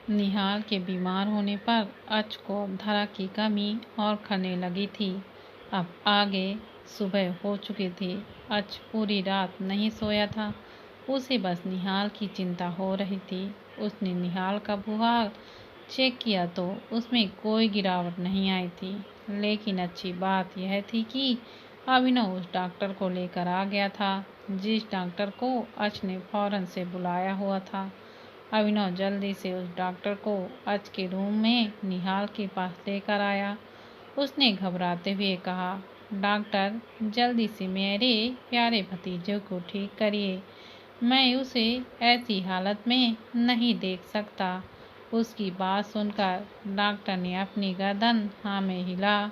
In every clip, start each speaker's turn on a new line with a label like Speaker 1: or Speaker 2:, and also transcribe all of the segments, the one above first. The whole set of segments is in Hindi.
Speaker 1: निहाल के बीमार होने पर अच को अवधरा की कमी और खलने लगी थी। अब आगे सुबह हो चुकी थी। अच पूरी रात नहीं सोया था। उसे बस निहाल की चिंता हो रही थी। उसने निहाल का बुखार चेक किया तो उसमें कोई गिरावट नहीं आई थी। लेकिन अच्छी बात यह थी कि अभिनव उस डॉक्टर को लेकर आ गया था जिस डॉक्टर को अच ने फौरन से बुलाया हुआ था। अभिनव जल्दी से उस डॉक्टर को अच के रूम में निहाल के पास लेकर आया। उसने घबराते हुए कहा, डॉक्टर जल्दी से मेरे प्यारे भतीजे को ठीक करिए। मैं उसे ऐसी हालत में नहीं देख सकता। उसकी बात सुनकर डॉक्टर ने अपनी गर्दन हाँ में हिला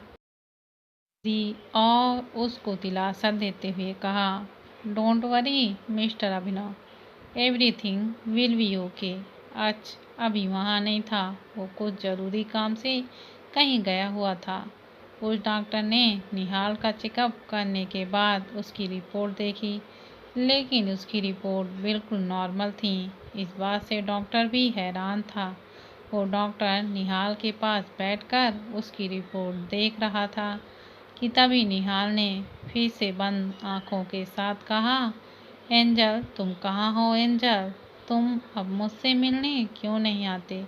Speaker 1: दी और उसको दिलासा देते हुए कहा, don't worry mister Abhinav, everything will be okay. आज अभी वहाँ नहीं था। वो कुछ ज़रूरी काम से कहीं गया हुआ था। उस डॉक्टर ने निहाल का चेकअप करने के बाद उसकी रिपोर्ट देखी, लेकिन उसकी रिपोर्ट बिल्कुल नॉर्मल थी। इस बात से डॉक्टर भी हैरान था। वो डॉक्टर निहाल के पास बैठकर उसकी रिपोर्ट देख रहा था कि तभी निहाल ने फिर से बंद आंखों के साथ कहा, एंजल तुम कहाँ हो एंजल, तुम अब मुझसे मिलने क्यों नहीं आते।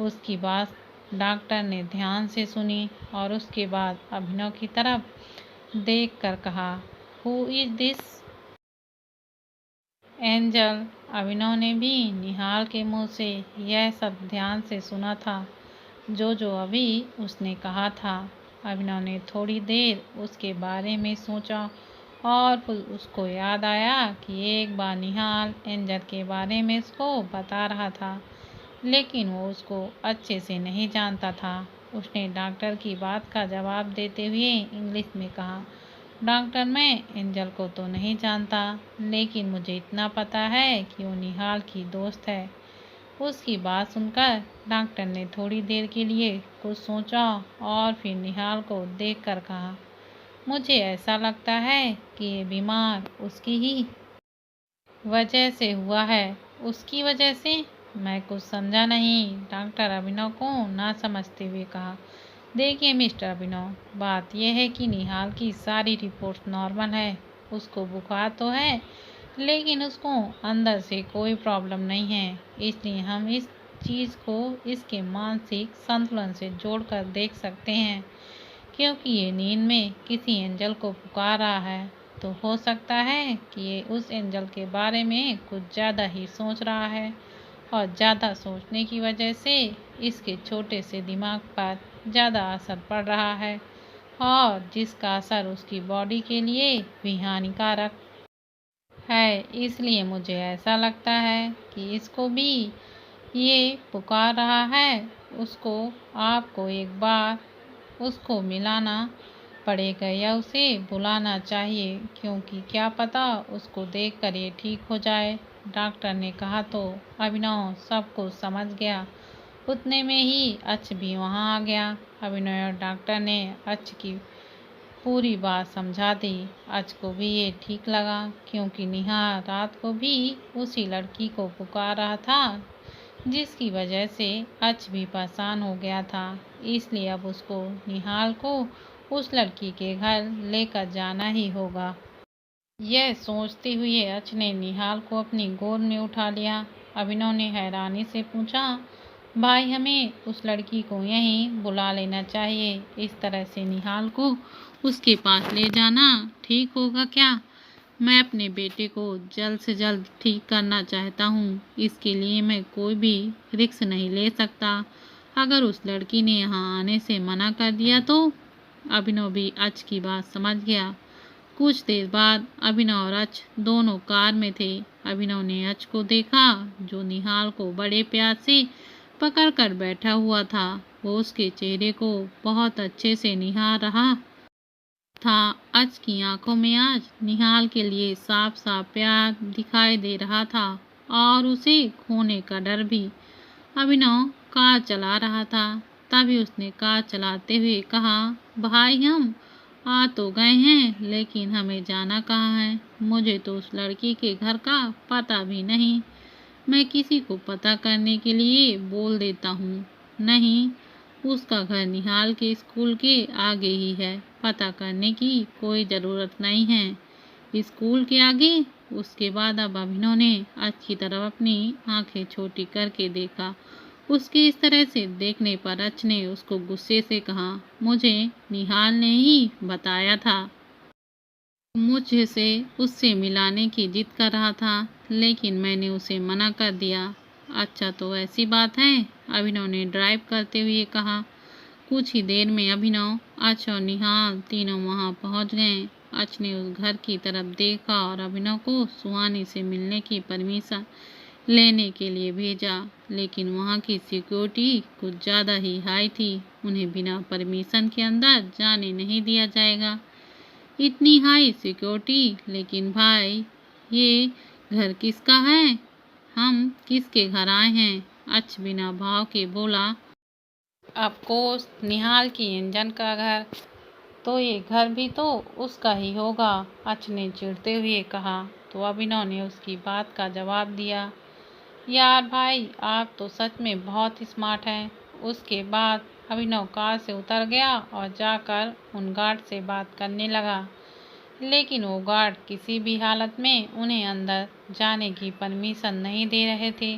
Speaker 1: उसकी बात डॉक्टर ने ध्यान से सुनी और उसके बाद अभिनव की तरफ देख कर कहा, हु इज दिस। एंजल। अभिनव ने भी निहाल के मुंह से यह सब ध्यान से सुना था जो अभी उसने कहा था। अभिनव ने थोड़ी देर उसके बारे में सोचा और फिर उसको याद आया कि एक बार निहाल एंजल के बारे में उसको बता रहा था, लेकिन वो उसको अच्छे से नहीं जानता था। उसने डॉक्टर की बात का जवाब देते हुए इंग्लिश में कहा, डॉक्टर मैं एंजल को तो नहीं जानता, लेकिन मुझे इतना पता है कि वो निहाल की दोस्त है। उसकी बात सुनकर डॉक्टर ने थोड़ी देर के लिए कुछ सोचा और फिर निहाल को देखकर कहा, मुझे ऐसा लगता है कि ये बीमार उसकी ही वजह से हुआ है। उसकी वजह से? मैं कुछ समझा नहीं। डॉक्टर अभिनव को ना समझते हुए कहा, देखिए मिस्टर अभिनव, बात यह है कि निहाल की सारी रिपोर्ट्स नॉर्मल है। उसको बुखार तो है, लेकिन उसको अंदर से कोई प्रॉब्लम नहीं है। इसलिए हम इस चीज़ को इसके मानसिक संतुलन से जोड़कर देख सकते हैं, क्योंकि ये नींद में किसी एंजल को पुकार रहा है, तो हो सकता है कि ये उस एंजल के बारे में कुछ ज़्यादा ही सोच रहा है और ज़्यादा सोचने की वजह से इसके छोटे से दिमाग पर ज़्यादा असर पड़ रहा है और जिसका असर उसकी बॉडी के लिए भी हानिकारक है। इसलिए मुझे ऐसा लगता है कि इसको भी ये पुकार रहा है। उसको आपको एक बार उसको मिलाना पड़ेगा या उसे बुलाना चाहिए, क्योंकि क्या पता उसको देखकर ये ठीक हो जाए। डॉक्टर ने कहा तो अभिनव सब कुछ समझ गया। उतने में ही अच भी वहाँ आ गया। अभिनव और डॉक्टर ने अच की पूरी बात समझा दी। अच को भी ये ठीक लगा, क्योंकि निहाल रात को भी उसी लड़की को पुकार रहा था जिसकी वजह से अच भी परेशान हो गया था। इसलिए अब उसको निहाल को उस लड़की के घर लेकर जाना ही होगा। यह सोचते हुए अच ने निहाल को अपनी गोद में उठा लिया। अभिनव ने हैरानी से पूछा, भाई हमें उस लड़की को यहीं बुला लेना चाहिए। इस तरह से निहाल को उसके पास ले जाना ठीक होगा क्या? मैं अपने बेटे को जल्द से जल्द ठीक करना चाहता हूँ। इसके लिए मैं कोई भी रिस्क नहीं ले सकता। अगर उस लड़की ने यहाँ आने से मना कर दिया तो? अभिनव भी अच की बात समझ गया। कुछ देर बाद अभिनव और अच दोनों कार में थे। अभिनव ने अच को देखा जो निहाल को बड़े प्यार से पकड़ कर बैठा हुआ था। वो उसके चेहरे को बहुत अच्छे से निहार रहा था। अच की आंखों में आज निहाल के लिए साफ साफ प्यार दिखाई दे रहा था और उसे खोने का डर भी। अभिनव कार चला रहा था। तभी उसने कार चलाते हुए कहा, भाई हम आ तो गए हैं, लेकिन हमें जाना कहाँ है? मुझे तो उस लड़की के घर का पता भी नहीं। मैं किसी को पता करने के लिए बोल देता हूँ। नहीं, उसका घर निहाल के स्कूल के आगे ही है। पता करने की कोई ज़रूरत नहीं है। स्कूल के आगे? उसके बाद अब अभिनव ने अच की तरफ अपनी आंखें छोटी करके देखा। उसके इस तरह से देखने पर अच ने उसको गुस्से से कहा, मुझे निहाल ने ही बताया था। मुझसे उससे मिलाने की जिद कर रहा था, लेकिन मैंने उसे मना कर दिया। अच्छा, तो ऐसी बात है, अभिनव ने ड्राइव करते हुए कहा। कुछ ही देर में अभिनव, अच और निहाल तीनों वहां पहुंच गए। अच ने उस घर की तरफ देखा और अभिनव को सुहानी से मिलने की परमिशन लेने के लिए भेजा, लेकिन वहां की सिक्योरिटी कुछ ज़्यादा ही हाई थी। उन्हें बिना परमिशन के अंदर जाने नहीं दिया जाएगा। इतनी हाई सिक्योरिटी? लेकिन भाई, ये घर किसका है? हम किसके घर आए हैं? अच बिना भाव के बोला। अफकोर्स, निहाल की इंजन का घर। तो ये घर भी तो उसका ही होगा, अच ने चिढ़ते हुए कहा। तो अभिनव ने उसकी बात का जवाब दिया। यार भाई, आप तो सच में बहुत स्मार्ट हैं। उसके बाद अभिनव कार से उतर गया और जाकर उन गार्ड से बात करने लगा, लेकिन वो गार्ड किसी भी हालत में उन्हें अंदर जाने की परमिशन नहीं दे रहे थे,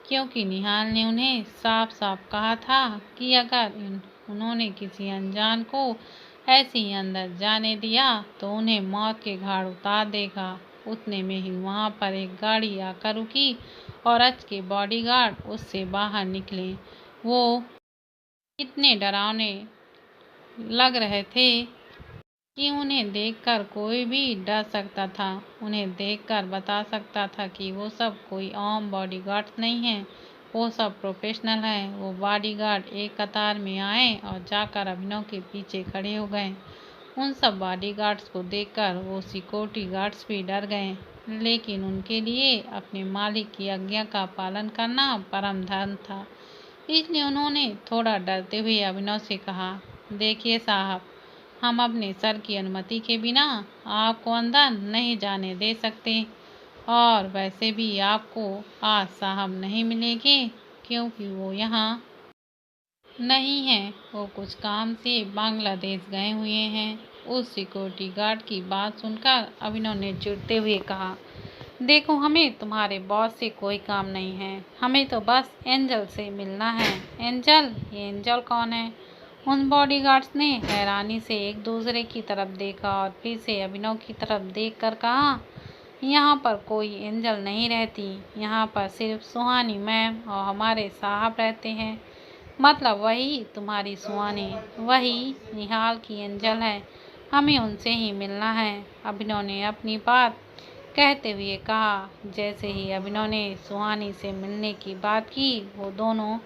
Speaker 1: क्योंकि निहाल ने उन्हें साफ साफ कहा था कि अगर उन्होंने किसी अनजान को ऐसे ही अंदर जाने दिया तो उन्हें मौत के घाट उतार देगा। उतने में ही वहां पर एक गाड़ी आकर रुकी और अच के बॉडीगार्ड उससे बाहर निकले। वो इतने डरावने लग रहे थे कि उन्हें देखकर कोई भी डर सकता था। उन्हें देखकर बता सकता था कि वो सब कोई आम बॉडीगार्ड्स नहीं हैं, वो सब प्रोफेशनल हैं। वो बॉडीगार्ड एक कतार में आए और जाकर अभिनव के पीछे खड़े हो गए। उन सब बॉडीगार्ड्स को देखकर वो सिक्योरिटी गार्ड्स भी डर गए, लेकिन उनके लिए अपने मालिक की आज्ञा का पालन करना परम धर्म था। इसलिए उन्होंने थोड़ा डरते हुए अभिनव से कहा, देखिए साहब, हम अपने सर की अनुमति के बिना आपको अंदर नहीं जाने दे सकते, और वैसे भी आपको आज साहब नहीं मिलेंगे, क्योंकि वो यहाँ नहीं है। वो कुछ काम से बांग्लादेश गए हुए हैं। उस सिक्योरिटी गार्ड की बात सुनकर अभिनव ने चिढ़ते हुए कहा, देखो, हमें तुम्हारे बॉस से कोई काम नहीं है, हमें तो बस एंजल से मिलना है। एंजल? ये एंजल कौन है? उन बॉडीगार्ड्स ने हैरानी से एक दूसरे की तरफ देखा और फिर से अभिनव की तरफ देखकर कहा, यहाँ पर कोई एंजल नहीं रहती, यहाँ पर सिर्फ सुहानी मैम और हमारे साहब रहते हैं। मतलब वही तुम्हारी सुहानी, वही निहाल की एंजल है, हमें उनसे ही मिलना है। अभिनव ने अपनी बात कहते हुए कहा। जैसे ही अभिनव ने सुहानी से मिलने की बात की, वो दोनों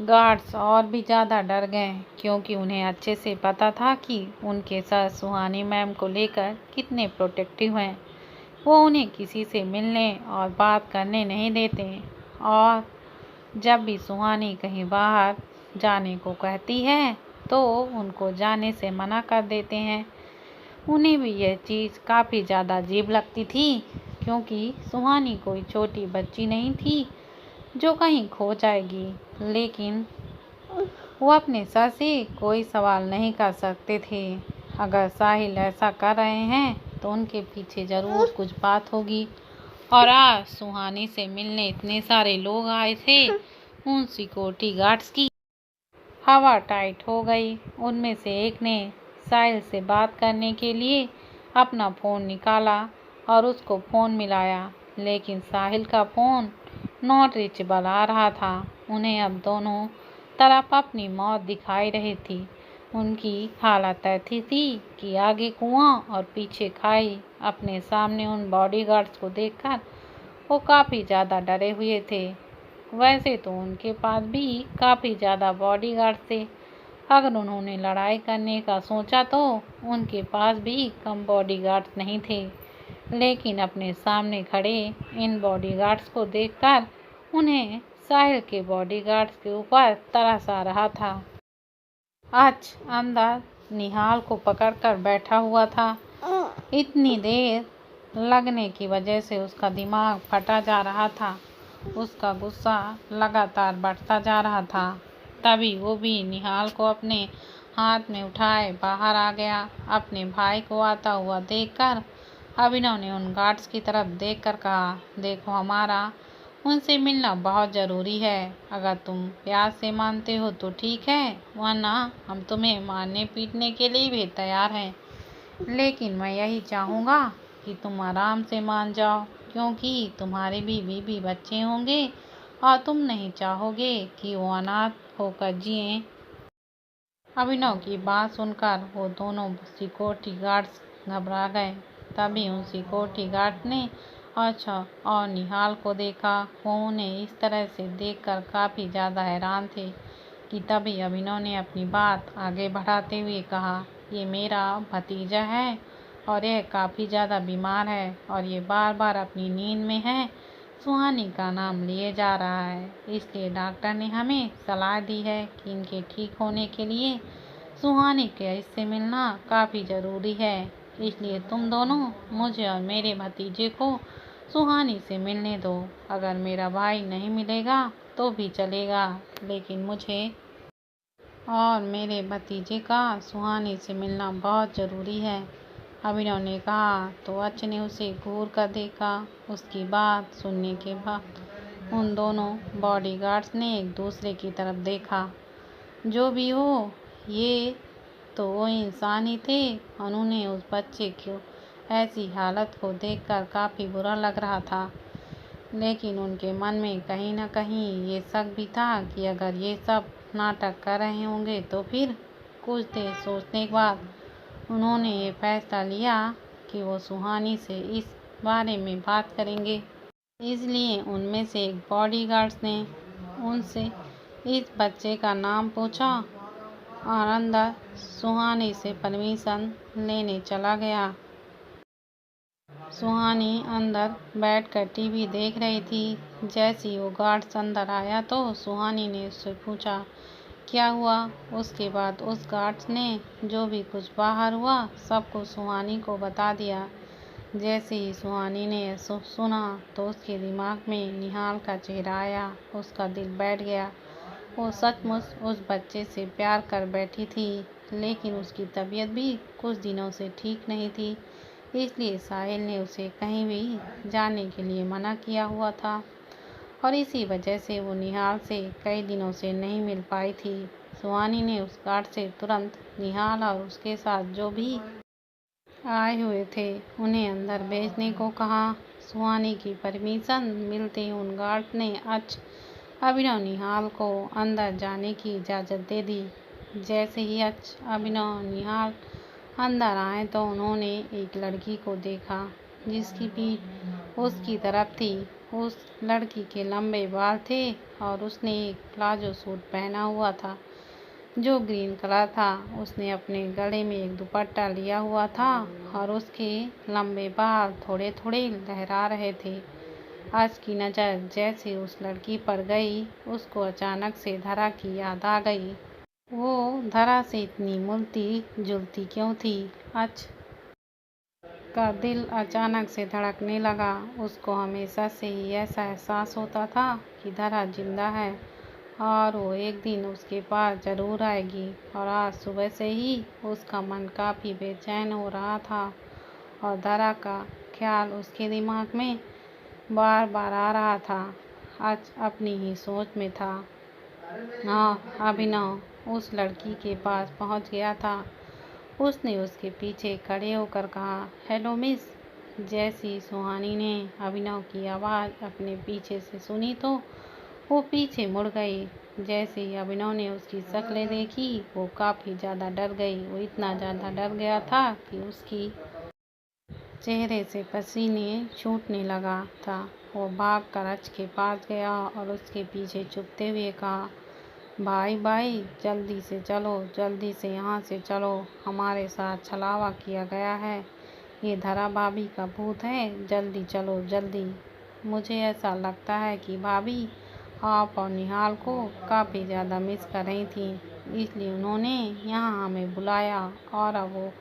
Speaker 1: गार्ड्स और भी ज़्यादा डर गए, क्योंकि उन्हें अच्छे से पता था कि उनके सर सुहानी मैम को लेकर कितने प्रोटेक्टिव हैं। वो उन्हें किसी से मिलने और बात करने नहीं देते, और जब भी सुहानी कहीं बाहर जाने को कहती है तो उनको जाने से मना कर देते हैं। उन्हें भी यह चीज़ काफ़ी ज़्यादा अजीब लगती थी, क्योंकि सुहानी कोई छोटी बच्ची नहीं थी जो कहीं खो जाएगी, लेकिन वो अपने सर से कोई सवाल नहीं कर सकते थे। अगर साहिल ऐसा कर रहे हैं तो उनके पीछे ज़रूर कुछ बात होगी। और आज सुहानी से मिलने इतने सारे लोग आए थे, उन सिक्योरिटी गार्ड्स की हवा टाइट हो गई। उनमें से एक ने साहिल से बात करने के लिए अपना फ़ोन निकाला और उसको फ़ोन मिलाया, लेकिन साहिल का फ़ोन नॉट रीचेबल आ रहा था। उन्हें अब दोनों तरफ अपनी मौत दिखाई रही थी। उनकी हालत ऐसी थी कि आगे कुआं और पीछे खाई। अपने सामने उन बॉडीगार्ड्स को देखकर वो काफ़ी ज़्यादा डरे हुए थे। वैसे तो उनके पास भी काफ़ी ज़्यादा बॉडीगार्ड थे। अगर उन्होंने लड़ाई करने का सोचा तो उनके पास भी कम बॉडीगार्ड्स नहीं थे, लेकिन अपने सामने खड़े इन बॉडीगार्ड्स को देखकर उन्हें साहिल के बॉडीगार्ड्स के ऊपर तरस आ रहा था। आज अंदर निहाल को पकड़कर बैठा हुआ था। इतनी देर लगने की वजह से उसका दिमाग फटा जा रहा था। उसका गुस्सा लगातार बढ़ता जा रहा था। तभी वो भी निहाल को अपने हाथ में उठाए बाहर आ गया। अपने भाई को आता हुआ देखकर अभिनव ने उन गार्ड्स की तरफ देखकर कहा, देखो हमारा उनसे मिलना बहुत ज़रूरी है। अगर तुम प्यार से मानते हो तो ठीक है, वरना हम तुम्हें मारने पीटने के लिए भी तैयार हैं। लेकिन मैं यही चाहूँगा कि तुम आराम से मान जाओ, क्योंकि तुम्हारे भी बीवी बच्चे होंगे और तुम नहीं चाहोगे कि वो अनाथ होकर जिएं। अभिनव की बात सुनकर वो दोनों सिक्योरिटी गार्ड्स घबरा गए। तभी उन सिक्योरिटी गार्ड ने अच्छा और निहाल को देखा। वो उन्हें इस तरह से देखकर काफ़ी ज़्यादा हैरान थे कि तभी अभिनव ने अपनी बात आगे बढ़ाते हुए कहा, ये मेरा भतीजा है और यह काफ़ी ज़्यादा बीमार है और ये बार बार अपनी नींद में है सुहानी का नाम लिए जा रहा है। इसलिए डॉक्टर ने हमें सलाह दी है कि इनके ठीक होने के लिए सुहानी के इससे मिलना काफ़ी ज़रूरी है। इसलिए तुम दोनों मुझे और मेरे भतीजे को सुहानी से मिलने दो। अगर मेरा भाई नहीं मिलेगा तो भी चलेगा, लेकिन मुझे और मेरे भतीजे का सुहानी से मिलना बहुत ज़रूरी है। अभिनव ने कहा तो अच ने उसे घूर कर देखा। उसकी बात सुनने के बाद उन दोनों बॉडीगार्ड्स ने एक दूसरे की तरफ देखा। जो भी हो, ये तो वो इंसान ही थे। उन्हें उस बच्चे को ऐसी हालत को देखकर काफ़ी बुरा लग रहा था, लेकिन उनके मन में कहीं न कहीं ये शक भी था कि अगर ये सब नाटक कर रहे होंगे तो फिर। कुछ देर सोचने के बाद उन्होंने ये फैसला लिया कि वो सुहानी से इस बारे में बात करेंगे। इसलिए उनमें से एक बॉडीगार्ड्स ने उनसे इस बच्चे का नाम पूछा और अंदर सुहानी से परमिशन लेने चला गया। सुहानी अंदर बैठकर टीवी देख रही थी। जैसे ही वो गार्ड्स अंदर आया तो सुहानी ने उससे पूछा, क्या हुआ? उसके बाद उस गार्ड्स ने जो भी कुछ बाहर हुआ सबको सुहानी को बता दिया। जैसे ही सुहानी ने सुना तो उसके दिमाग में निहाल का चेहरा आया। उसका दिल बैठ गया। वो सचमुच उस बच्चे से प्यार कर बैठी थी, लेकिन उसकी तबीयत भी कुछ दिनों से ठीक नहीं थी। इसलिए साहिल ने उसे कहीं भी जाने के लिए मना किया हुआ था और इसी वजह से वो निहाल से कई दिनों से नहीं मिल पाई थी। सुहानी ने उस गार्ड से तुरंत निहाल और उसके साथ जो भी आए हुए थे उन्हें अंदर भेजने को कहा। सुहानी की परमिशन मिलते ही उन गार्ड ने अभिनव निहाल को अंदर जाने की इजाज़त दे दी। जैसे ही अभिनव निहाल अंदर आए तो उन्होंने एक लड़की को देखा जिसकी पीठ उसकी तरफ थी। उस लड़की के लंबे बाल थे और उसने एक प्लाजो सूट पहना हुआ था जो ग्रीन कलर था। उसने अपने गले में एक दुपट्टा लिया हुआ था और उसके लंबे बाल थोड़े थोड़े लहरा रहे थे। आज की नज़र जैसे उस लड़की पर गई, उसको अचानक से धरा की याद आ गई। वो धरा से इतनी मिलती जुलती क्यों थी? का दिल अचानक से धड़कने लगा। उसको हमेशा से ही ऐसा एहसास होता था कि धरा जिंदा है और वो एक दिन उसके पास ज़रूर आएगी। और आज सुबह से ही उसका मन काफ़ी बेचैन हो रहा था और धरा का ख्याल उसके दिमाग में बार बार आ रहा था। आज अपनी ही सोच में था। हाँ, अभिनव उस लड़की के पास पहुंच गया था। उसने उसके पीछे खड़े होकर कहा, हेलो मिस। जैसी सुहानी ने अभिनव की आवाज़ अपने पीछे से सुनी तो वो पीछे मुड़ गई। जैसे ही अभिनव ने उसकी शक्ल देखी वो काफ़ी ज़्यादा डर गई। वो इतना ज़्यादा डर गया था कि उसकी चेहरे से पसीने छूटने लगा था। वो भाग कर अच के पास गया और उसके पीछे छुपते हुए कहा, भाई भाई जल्दी से चलो, जल्दी से यहाँ से चलो। हमारे साथ छलावा किया गया है। ये धरा भाभी का भूत है। जल्दी चलो जल्दी। मुझे ऐसा लगता है कि भाभी आप और निहाल को काफ़ी ज़्यादा मिस कर रही थी, इसलिए उन्होंने यहाँ हमें बुलाया और अब वो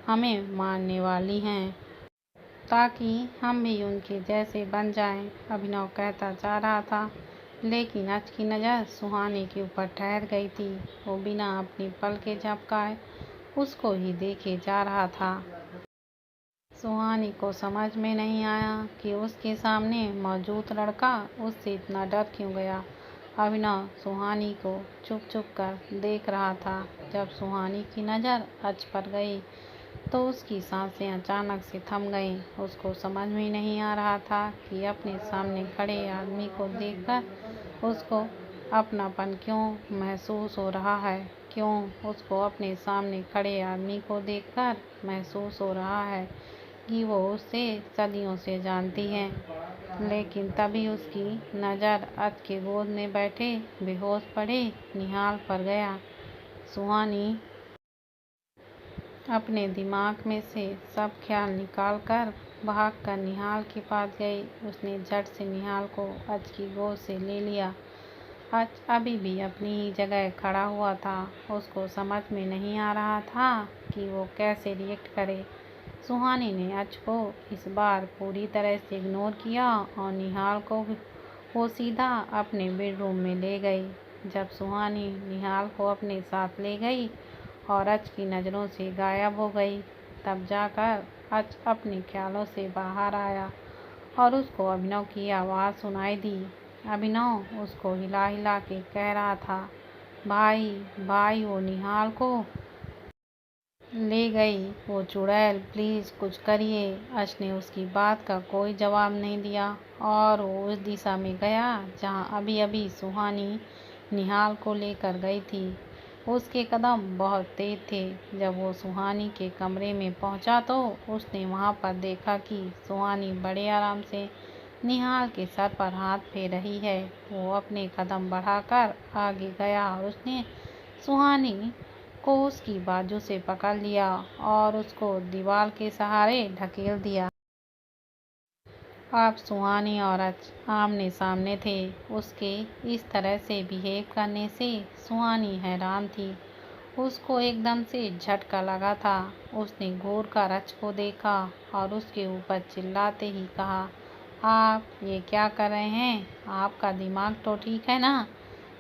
Speaker 1: हमें मारने वाली हैं। ताकि हम भी उनके जैसे बन जाएं। अभिनव कहता जा रहा था, लेकिन अच की नज़र सुहानी के ऊपर ठहर गई थी। वो बिना अपनी पलकें झपकाए उसको ही देखे जा रहा था। सुहानी को समझ में नहीं आया कि उसके सामने मौजूद लड़का उससे इतना डर क्यों गया। अभिनव सुहानी को चुप चुप कर देख रहा था। जब सुहानी की नज़र अच पर गई तो उसकी सांसें अचानक से थम गईं। उसको समझ में नहीं आ रहा था कि अपने सामने खड़े आदमी को देखकर उसको अपनापन क्यों महसूस हो रहा है। क्यों उसको अपने सामने खड़े आदमी को देखकर महसूस हो रहा है कि वो उसे सदियों से जानती है। लेकिन तभी उसकी नज़र अच के गोद में बैठे बेहोश पड़े निहाल पर गया। सुहानी अपने दिमाग में से सब ख्याल निकालकर भागकर निहाल के पास गई। उसने झट से निहाल को अच की गोद से ले लिया। अच अभी भी अपनी ही जगह खड़ा हुआ था। उसको समझ में नहीं आ रहा था कि वो कैसे रिएक्ट करे। सुहानी ने अच को इस बार पूरी तरह से इग्नोर किया और निहाल को वो सीधा अपने बेडरूम में ले गई। जब सुहानी निहाल को अपने साथ ले गई और अच की नज़रों से गायब हो गई, तब जाकर अच अपने ख्यालों से बाहर आया और उसको अभिनव की आवाज़ सुनाई दी। अभिनव उसको हिला हिला के कह रहा था, भाई भाई वो निहाल को ले गई, वो चुड़ैल, प्लीज़ कुछ करिए। अच ने उसकी बात का कोई जवाब नहीं दिया और वो उस दिशा में गया जहाँ अभी अभी सुहानी निहाल को लेकर गई थी। उसके कदम बहुत तेज थे। जब वो सुहानी के कमरे में पहुंचा तो उसने वहां पर देखा कि सुहानी बड़े आराम से निहाल के सर पर हाथ फेर रही है। वो अपने कदम बढ़ाकर आगे गया और उसने सुहानी को उसकी बाजू से पकड़ लिया और उसको दीवार के सहारे ढकेल दिया। अब सुहानी और अच आमने सामने थे। उसके इस तरह से बिहेव करने से सुहानी हैरान थी। उसको एकदम से झटका लगा था। उसने घूर कर अच को देखा और उसके ऊपर चिल्लाते ही कहा, आप ये क्या कर रहे हैं? आपका दिमाग तो ठीक है ना?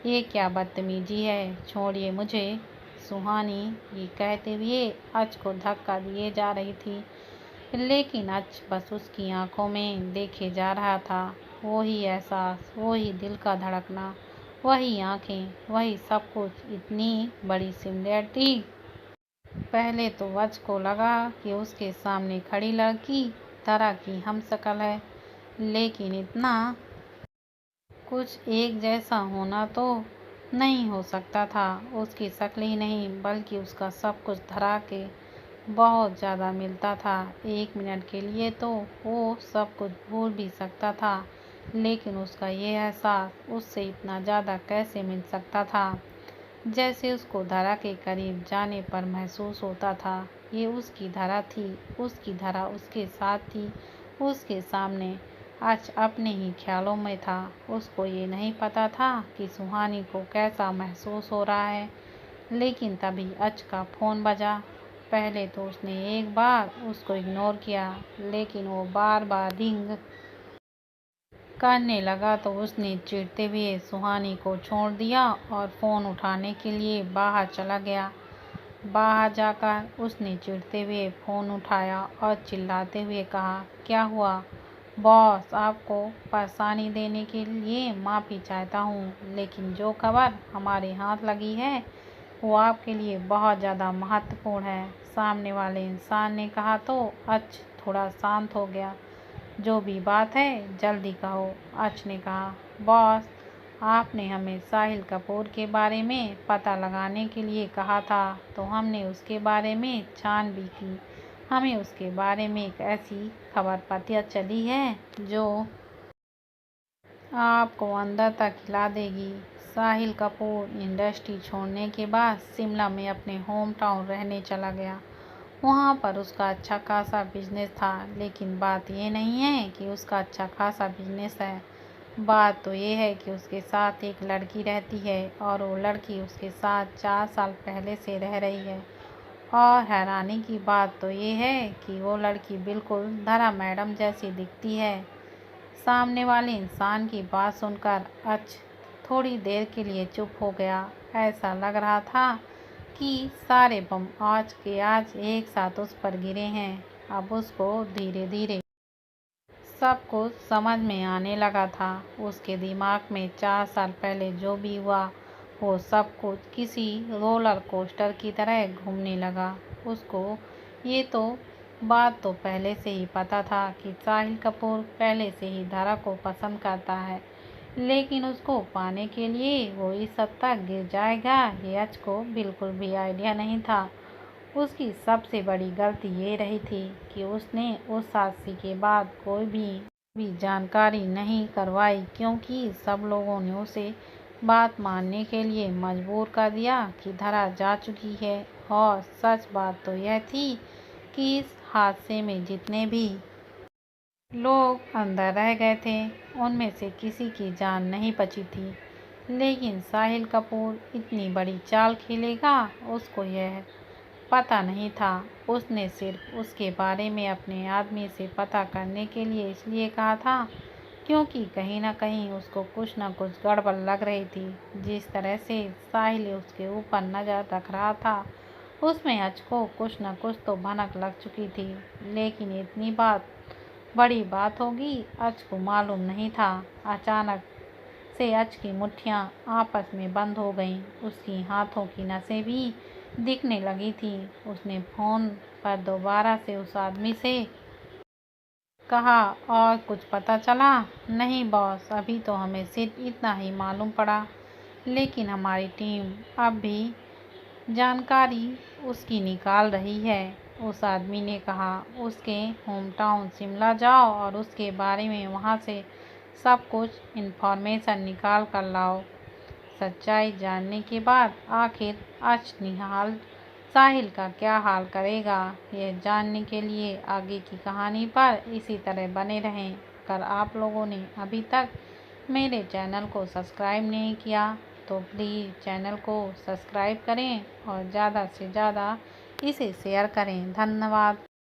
Speaker 1: ये क्या बदतमीजी है? छोड़िए मुझे। सुहानी ये कहते हुए अच को धक्का दिए जा रही थी, लेकिन अच बस उसकी आंखों में देखे जा रहा था। वही एहसास, वही दिल का धड़कना, वही आंखें, वही सब कुछ, इतनी बड़ी सिमिलैरिटी। पहले तो अच को लगा कि उसके सामने खड़ी लड़की तरह की हमशक्ल है, लेकिन इतना कुछ एक जैसा होना तो नहीं हो सकता था। उसकी शक्ल ही नहीं बल्कि उसका सब कुछ धरा के बहुत ज़्यादा मिलता था। एक मिनट के लिए तो वो सब कुछ भूल भी सकता था, लेकिन उसका ये एहसास उससे इतना ज़्यादा कैसे मिल सकता था जैसे उसको धरा के करीब जाने पर महसूस होता था। ये उसकी धरा थी, उसकी धरा उसके साथ थी, उसके सामने। अच अपने ही ख्यालों में था। उसको ये नहीं पता था कि सुहानी को कैसा महसूस हो रहा है। लेकिन तभी अच का फ़ोन बजा। पहले तो उसने एक बार उसको इग्नोर किया, लेकिन वो बार बार रिंग करने लगा तो उसने चिढ़ते हुए सुहानी को छोड़ दिया और फ़ोन उठाने के लिए बाहर चला गया। बाहर जाकर उसने चिढ़ते हुए फ़ोन उठाया और चिल्लाते हुए कहा, क्या हुआ? बॉस, आपको परेशानी देने के लिए माफ़ी चाहता हूँ, लेकिन जो खबर हमारे हाथ लगी है वो आपके लिए बहुत ज़्यादा महत्वपूर्ण है। सामने वाले इंसान ने कहा तो अच थोड़ा शांत हो गया। जो भी बात है जल्दी कहो। अच ने कहा, बॉस, आपने हमें साहिल कपूर के बारे में पता लगाने के लिए कहा था, तो हमने उसके बारे में छान भी की। हमें उसके बारे में एक ऐसी खबर पता चली है जो आपको अंदर तक हिला देगी। साहिल कपूर इंडस्ट्री छोड़ने के बाद शिमला में अपने होम टाउन रहने चला गया। वहाँ पर उसका अच्छा खासा बिजनेस था, लेकिन बात ये नहीं है कि उसका अच्छा खासा बिजनेस है। बात तो ये है कि उसके साथ एक लड़की रहती है और वो लड़की उसके साथ 4 साल पहले से रह रही है। और हैरानी की बात तो ये है कि वो लड़की बिल्कुल धरा मैडम जैसी दिखती है। सामने वाले इंसान की बात सुनकर अच थोड़ी देर के लिए चुप हो गया। ऐसा लग रहा था कि सारे बम आज के आज एक साथ उस पर गिरे हैं। अब उसको धीरे धीरे सब कुछ समझ में आने लगा था। उसके दिमाग में 4 साल पहले जो भी हुआ वो सब कुछ किसी रोलर कोस्टर की तरह घूमने लगा। उसको ये तो बात तो पहले से ही पता था कि साहिल कपूर पहले से ही धारा को पसंद करता है, लेकिन उसको पाने के लिए वो इस हद तक गिर जाएगा ये अच को बिल्कुल भी आइडिया नहीं था। उसकी सबसे बड़ी गलती ये रही थी कि उसने उस हादसे के बाद कोई भी जानकारी नहीं करवाई, क्योंकि सब लोगों ने उसे बात मानने के लिए मजबूर कर दिया कि धरा जा चुकी है। और सच बात तो यह थी कि इस हादसे में जितने भी लोग अंदर रह गए थे उनमें से किसी की जान नहीं बची थी। लेकिन साहिल कपूर इतनी बड़ी चाल खेलेगा उसको यह पता नहीं था। उसने सिर्फ उसके बारे में अपने आदमी से पता करने के लिए इसलिए कहा था क्योंकि कहीं ना कहीं उसको कुछ ना कुछ गड़बड़ लग रही थी। जिस तरह से साहिल उसके ऊपर नज़र रख रहा था उसमें अच को कुछ न कुछ तो भनक लग चुकी थी। लेकिन इतनी बड़ी बात होगी अच को मालूम नहीं था। अचानक से अच की मुट्ठियाँ आपस में बंद हो गईं। उसकी हाथों की नसें भी दिखने लगी थी। उसने फ़ोन पर दोबारा से उस आदमी से कहा, और कुछ पता चला? नहीं बॉस, अभी तो हमें सिर्फ इतना ही मालूम पड़ा, लेकिन हमारी टीम अब भी जानकारी उसकी निकाल रही है। उस आदमी ने कहा, उसके होम टाउन शिमला जाओ और उसके बारे में वहाँ से सब कुछ इन्फॉर्मेशन निकाल कर लाओ। सच्चाई जानने के बाद आखिर अच निहाल साहिल का क्या हाल करेगा, यह जानने के लिए आगे की कहानी पर इसी तरह बने रहें। अगर आप लोगों ने अभी तक मेरे चैनल को सब्सक्राइब नहीं किया तो प्लीज़ चैनल को सब्सक्राइब करें और ज़्यादा से ज़्यादा इसे शेयर करें। धन्यवाद।